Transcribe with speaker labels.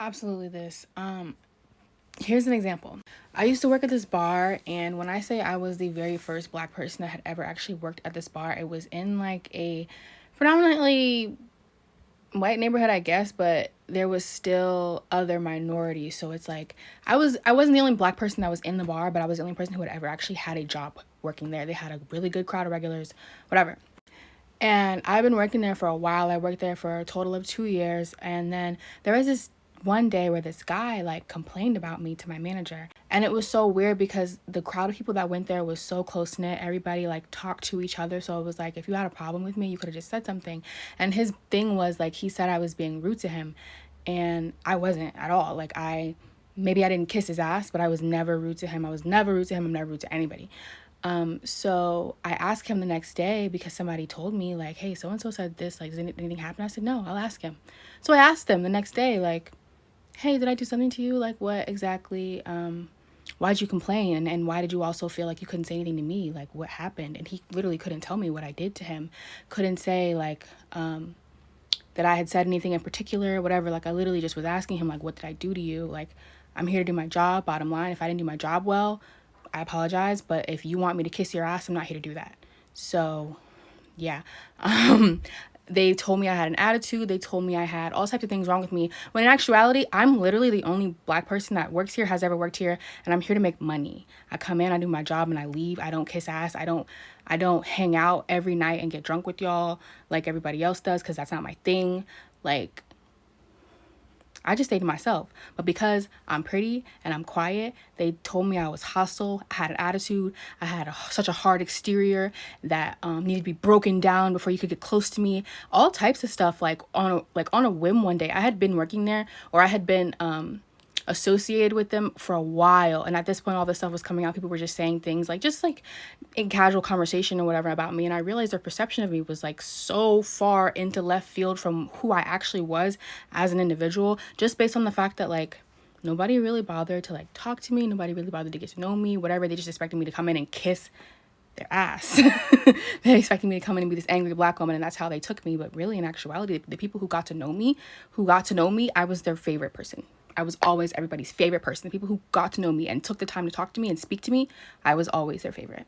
Speaker 1: Absolutely this. Here's an example. I used to work at this bar, and when I say I was the very first black person that had ever actually worked at this bar, it was in like a predominantly white neighborhood, I guess, but there was still other minorities. So it's like I wasn't the only black person that was in the bar, but I was the only person who had ever actually had a job working there. They had a really good crowd of regulars, whatever. And I've been working there for a while. I worked there for a total of 2 years. And then there was this one day where this guy like complained about me to my manager. And it was so weird because the crowd of people that went there was so close knit. Everybody like talked to each other. So it was like if you had a problem with me, you could have just said something. And his thing was like he said I was being rude to him. And I wasn't at all. Like maybe I didn't kiss his ass, but I was never rude to him. I was never rude to him. I'm never rude to anybody. So I asked him the next day because somebody told me like, hey, so-and-so said this, like, does anything happen? I said, no, I'll ask him. So I asked him the next day, like, hey, did I do something to you? Like, what exactly, why'd you complain? And why did you also feel like you couldn't say anything to me? Like, what happened? And he literally couldn't tell me what I did to him. Couldn't say like, that I had said anything in particular, whatever. Like, I literally just was asking him, like, what did I do to you? Like, I'm here to do my job. Bottom line, if I didn't do my job well, I apologize, but if you want me to kiss your ass, I'm not here to do that. So, yeah. They told me I had an attitude. They told me I had all types of things wrong with me. When in actuality, I'm literally the only black person that works here, has ever worked here, and I'm here to make money. I come in, I do my job, and I leave. I don't kiss ass. I don't hang out every night and get drunk with y'all like everybody else does, because that's not my thing. Like, I just stayed to myself. But because I'm pretty and I'm quiet, they told me I was hostile. I had an attitude. I had such a hard exterior that needed to be broken down before you could get close to me. All types of stuff. Like on a whim one day, I had been working there, or I had been associated with them for a while, and at this point all this stuff was coming out. People were just saying things like, just like in casual conversation or whatever about me, and I realized their perception of me was like so far into left field from who I actually was as an individual, just based on the fact that like nobody really bothered to like talk to me, nobody really bothered to get to know me, whatever. They just expected me to come in and kiss their ass. They expected me to come in and be this angry black woman, and that's how they took me. But really, in actuality, the people who got to know me, I was their favorite person. I was always everybody's favorite person. The people who got to know me and took the time to talk to me and speak to me, I was always their favorite.